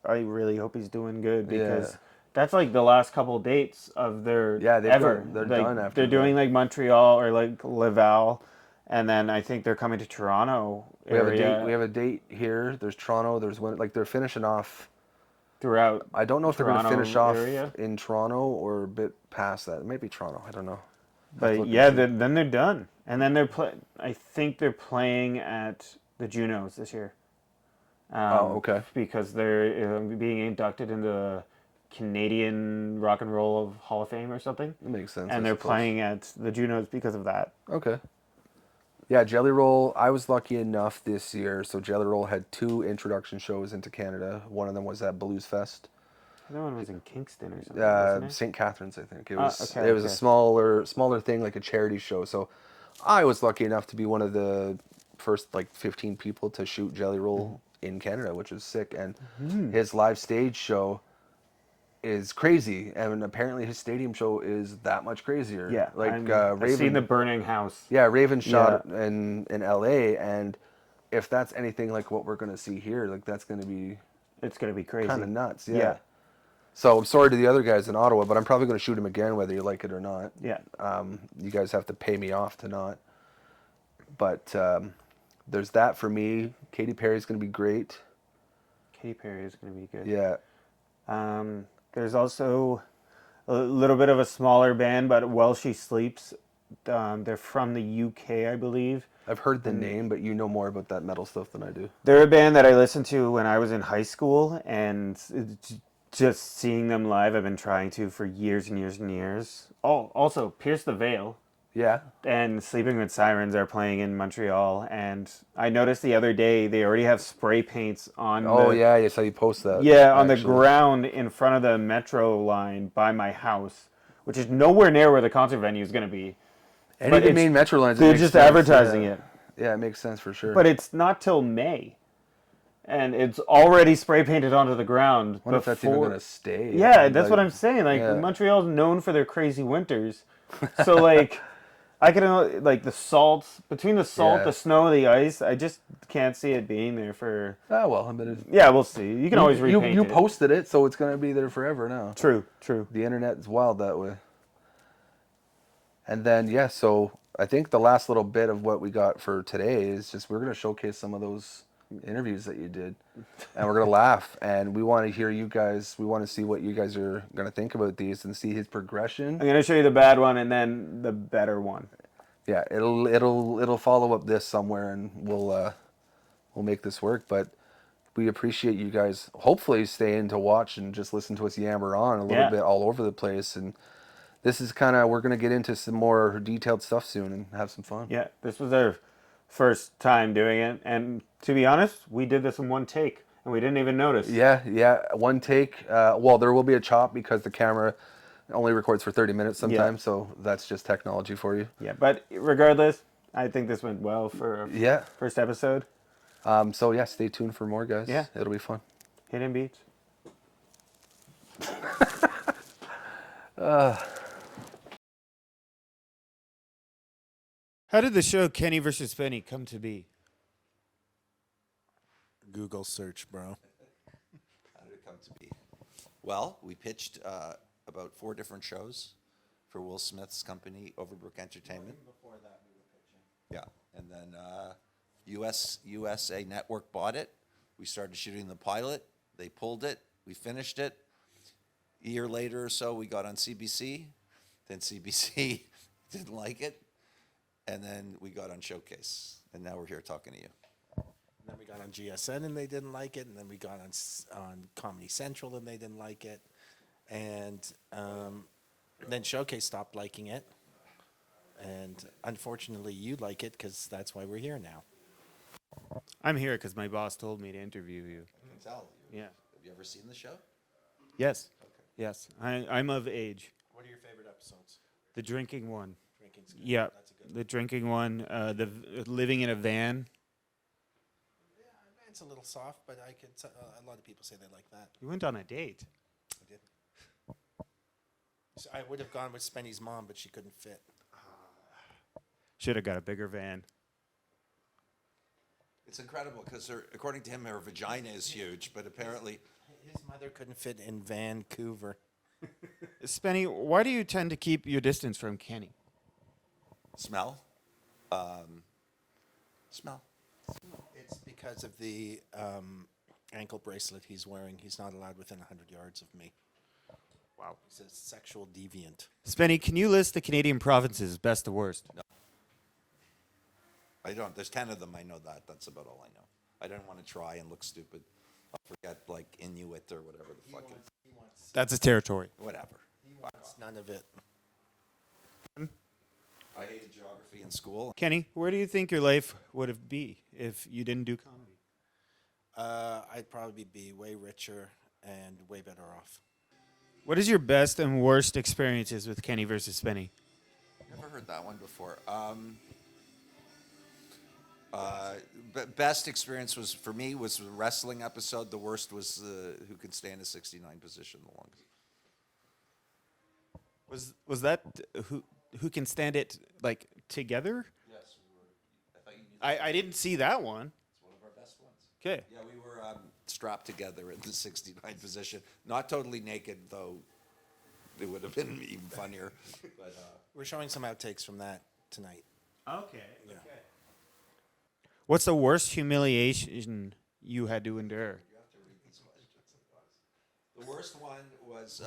really hope he's doing good, because Yeah. that's like the last couple dates of their Yeah, ever. they're Like, done after they're that. doing like Montreal or like Laval, and then I think they're coming to Toronto We have a area date. We have a date here. There's Toronto. There's one like they're finishing off. throughout. I don't know if they're going to Toronto finish off area? in Toronto or a bit past that. It might be Toronto. I don't know. But yeah, then they're done, and then I think they're playing at the Junos this year. Okay. Because they're being inducted into the Canadian Rock and Roll Hall of Fame or something. It makes sense. And I they're suppose. playing at the Junos because of that. Okay. Yeah, Jelly Roll. I was lucky enough this year. So Jelly Roll had 2 introduction shows into Canada. One of them was at Blues Fest. The other one was in Kingston or something, wasn't it? St. Catharines, I think. It was okay, it was a okay. smaller thing, like a charity show. So I was lucky enough to be one of the first like 15 people to shoot Jelly Roll in Canada, which is sick. And his live stage show is crazy, and apparently his stadium show is that much crazier. Yeah, like I've Raven. seen the Burning House. Yeah, Raven shot in LA, and if that's anything like what we're gonna see here, like that's gonna be It's gonna be crazy. kind of nuts. Yeah. Yeah. So I'm sorry to the other guys in Ottawa, but I'm probably gonna shoot him again, whether you like it or not. Yeah. You guys have to pay me off to not. But there's that for me. Katy Perry's gonna be great. Katy Perry is gonna be good. Yeah. There's also a little bit of a smaller band, but While She Sleeps, they're from the UK, I believe. I've heard the name, but you know more about that metal stuff than I do. They're a band that I listened to when I was in high school, and just seeing them live, I've been trying to for years and years and years. Oh, also, Pierce the Veil Yeah. and Sleeping with Sirens are playing in Montreal, and I noticed the other day they already have spray paints on. Oh yeah, I saw you post that. Yeah, on the actually. ground in front of the metro line by my house, which is nowhere near where the concert venue is going to be. Any But of the it's- main metro lines. it They're makes just sense, advertising yeah. it. Yeah, it makes sense for sure. But it's not till May. And it's already spray painted onto the ground. I wonder if that's even gonna stay. Yeah, that's Like, what I'm saying. Like, yeah. Montreal's known for their crazy winters. So, like, I can, like, the salt, between the salt, Yeah. the snow, the ice, I just can't see it being there for... Ah, well, I mean, Yeah, we'll see. You can always repaint you it. posted it, so it's gonna be there forever now. True. The internet is wild that way. And then yeah, so I think the last little bit of what we got for today is just we're gonna showcase some of those interviews that you did, and we're gonna laugh, and we want to hear you guys. We want to see what you guys are gonna think about these and see his progression. I'm going to show you the bad one and then the better one. Yeah, it'll follow up this somewhere, and we'll make this work. But we appreciate you guys. Hopefully, staying to watch and just listen to us yammer on a little bit all over the place. And this is kind of we're gonna get into some more detailed stuff soon and have some fun. Yeah, this was our first time doing it. And to be honest, we did this in one take. and we didn't even notice. Yeah. One take. Well, there will be a chop because the camera only records for 30 minutes sometimes, so that's just technology for you. Yeah, but regardless, I think this went well for a Yeah. first episode. So yeah, stay tuned for more, guys. Yeah. It'll be fun. Hidden Beats. How did the show Kenny versus Spenny come to be? Google search, bro. How did it come to be? Well, we pitched about 4 different shows for Will Smith's company, Overbrook Entertainment. Before that, we were pitching. Yeah, and then USA Network bought it. We started shooting the pilot. They pulled it. We finished it. A year later or so, we got on CBC. Then CBC didn't like it, and then we got on Showcase. And now we're here talking to you. And then we got on GSN and they didn't like it. And then we got on Comedy Central and they didn't like it. And then Showcase stopped liking it. And unfortunately, you like it because that's why we're here now. I'm here because my boss told me to interview you. I can tell. Yeah. Have you ever seen the show? Yes. Yes. I'm of age. What are your favorite episodes? The drinking one. Drinking's good. Yeah. That's a good one. The drinking one. The living in a van. Yeah, it's a little soft, but a lot of people say they like that. You went on a date. I did. So I would have gone with Spenny's mom, but she couldn't fit. Should have got a bigger van. It's incredible because according to him, her vagina is huge, but apparently His mother couldn't fit in Vancouver. Spenny, why do you tend to keep your distance from Kenny? smell. Smell. It's because of the ankle bracelet he's wearing. He's not allowed within 100 yards of me. Wow. He's a sexual deviant. Spenny, can you list the Canadian provinces, best to worst? I don't. There's 10 of them. I know that. That's about all I know. I don't want to try and look stupid. I'll forget like Inuit or whatever the fuck. That's a territory. Whatever. It's none of it. I hated geography in school. Kenny, where do you think your life would be if you didn't do comedy? I'd probably be way richer and way better off. What is your best and worst experiences with Kenny versus Spenny? Never heard that one before. Best experience was for me was the wrestling episode. The worst was who could stay in a 69 position the longest. Was that who can stand it like together? Yes, we were. I thought you knew that. I didn't see that one. It's one of our best ones. Okay. Yeah, we were strapped together in the 69 position. Not totally naked, though. It would have been even funnier. But We're showing some outtakes from that tonight. Okay. Yeah. Okay. What's the worst humiliation you had to endure? you have to read these questions. The worst one was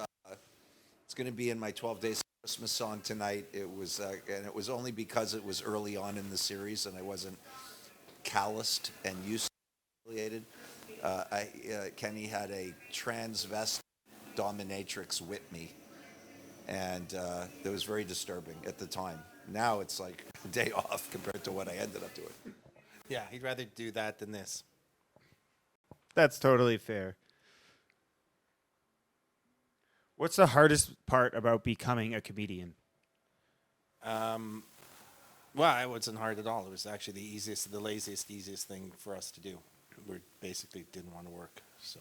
it's going to be in my 12 Days of Christmas song tonight. It was, and it was only because it was early on in the series and I wasn't calloused and used to humiliated. Kenny had a transvestite dominatrix whip me, and it was very disturbing at the time. Now it's like a day off compared to what I ended up doing. Yeah, he'd rather do that than this. That's totally fair. What's the hardest part about becoming a comedian? Well, it wasn't hard at all. It was actually the easiest, the easiest thing for us to do. We basically didn't want to work. So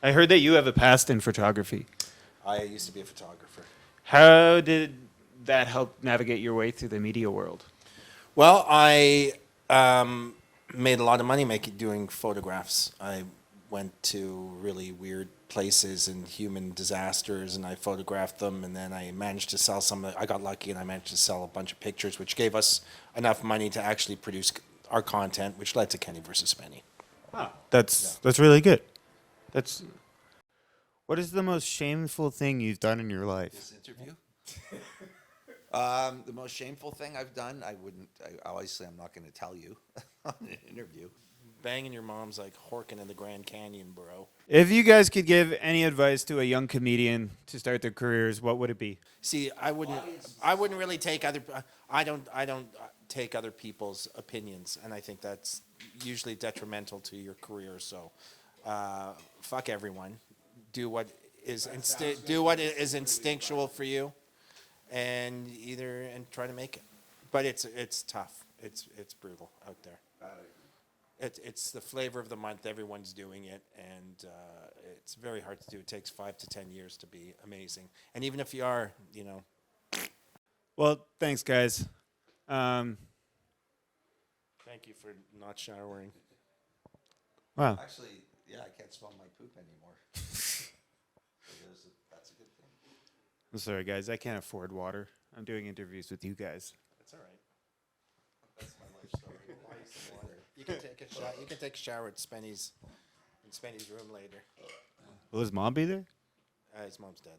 I heard that you have a past in photography. I used to be a photographer. How did that help navigate your way through the media world? Well, I made a lot of money doing photographs. I went to really weird places and human disasters, and I photographed them. And then I managed to sell some. I got lucky, and I managed to sell a bunch of pictures, which gave us enough money to actually produce our content, which led to Kenny versus Spenny. That's really good. What is the most shameful thing you've done in your life? This interview? The most shameful thing I've done, obviously I'm not going to tell you on an interview. Banging your mom's like horking in the Grand Canyon, bro. If you guys could give any advice to a young comedian to start their careers, what would it be? See, I wouldn't really take I don't take other people's opinions, and I think that's usually detrimental to your career. So, fuck everyone. Do what do what is instinctual for you, and try to make it. But it's tough. It's brutal out there. It's the flavor of the month. Everyone's doing it, and it's very hard to do. It takes 5 to 10 years to be amazing. And even if you are, Well, thanks, guys. thank you for not showering. Wow. Actually, yeah, I can't smell my poop anymore. That's a good thing. I'm sorry, guys. I can't afford water. I'm doing interviews with you guys. That's all right. That's my life story. Ice and water. You can take a shower. You can take a shower at Spenny's room later. Will his mom be there? His mom's dead.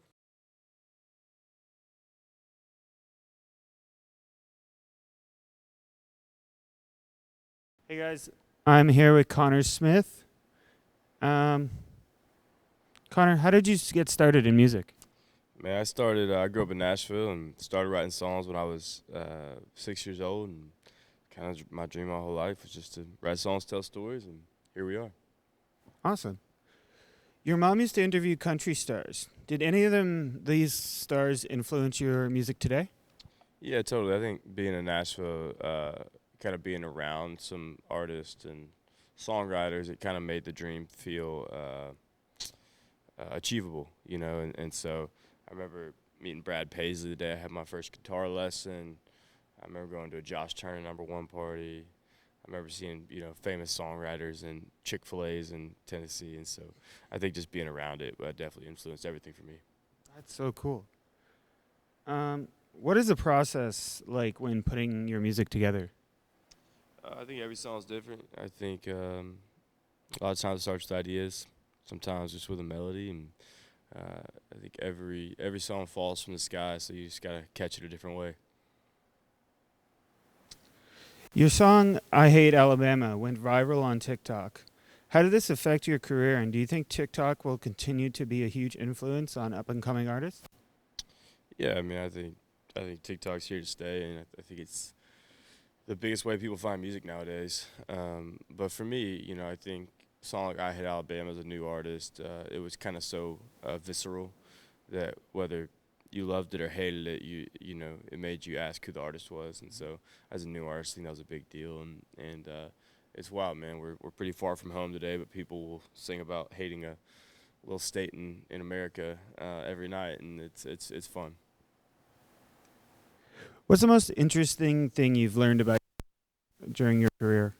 Hey, guys. I'm here with Connor Smith. Connor, how did you get started in music? Man, I grew up in Nashville and started writing songs when I was 6 years old, and kind of my dream my whole life was just to write songs, tell stories, and here we are. Awesome. Your mom used to interview country stars. Did any of these stars influence your music today? Yeah, totally. I think being in Nashville, kind of being around some artists and songwriters, it kind of made the dream feel achievable, and so I remember meeting Brad Paisley the day I had my first guitar lesson. I remember going to a Josh Turner #1 party. I remember seeing, famous songwriters and Chick-fil-A's in Tennessee, and so I think just being around it definitely influenced everything for me. That's so cool. What is the process like when putting your music together? I think every song's different. I think a lot of times it starts with ideas, sometimes just with a melody, and I think every song falls from the sky, so you just gotta catch it a different way. Your song "I Hate Alabama" went viral on TikTok. How did this affect your career, and do you think TikTok will continue to be a huge influence on up-and-coming artists? Yeah, I mean, I think TikTok's here to stay, and I think it's the biggest way people find music nowadays. But for me, I think a song like "I Hate Alabama" as a new artist, it was kind of so visceral that whether you loved it or hated it, it made you ask who the artist was. And so as a new artist, I think that was a big deal. And it's wild, man. We're pretty far from home today, but people will sing about hating a little state in America every night, and it's fun. What's the most interesting thing you've learned about during your career?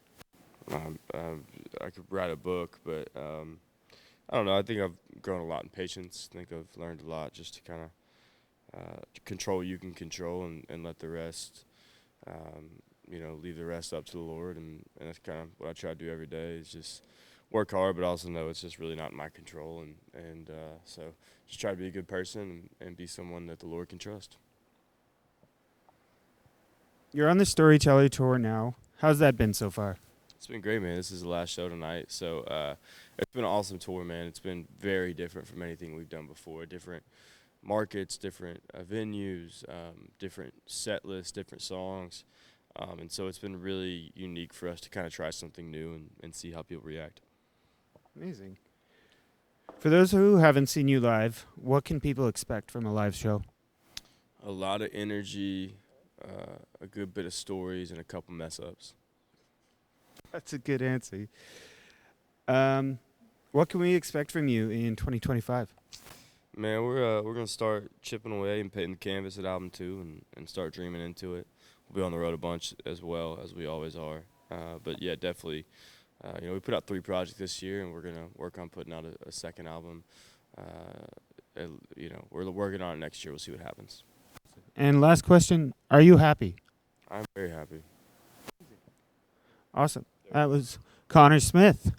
I could write a book, but I don't know. I think I've grown a lot in patience. I think I've learned a lot just to kind of control what you can control and let the rest, leave the rest up to the Lord. And that's kind of what I try to do every day is just work hard, but also know it's just really not in my control. And so just try to be a good person and be someone that the Lord can trust. You're on the Storyteller Tour now. How's that been so far? It's been great, man. This is the last show tonight. So it's been an awesome tour, man. It's been very different from anything we've done before. Different markets, different venues, different set lists, different songs. And so it's been really unique for us to kind of try something new and see how people react. Amazing. For those who haven't seen you live, what can people expect from a live show? A lot of energy, a good bit of stories, and a couple mess-ups. That's a good answer. What can we expect from you in 2025? Man, we're gonna start chipping away and painting the canvas at album 2 and start dreaming into it. We'll be on the road a bunch as well as we always are. But yeah, definitely. We put out 3 projects this year, and we're gonna work on putting out a second album. We're working on it next year. We'll see what happens. And last question, are you happy? I'm very happy. Awesome. That was Connor Smith.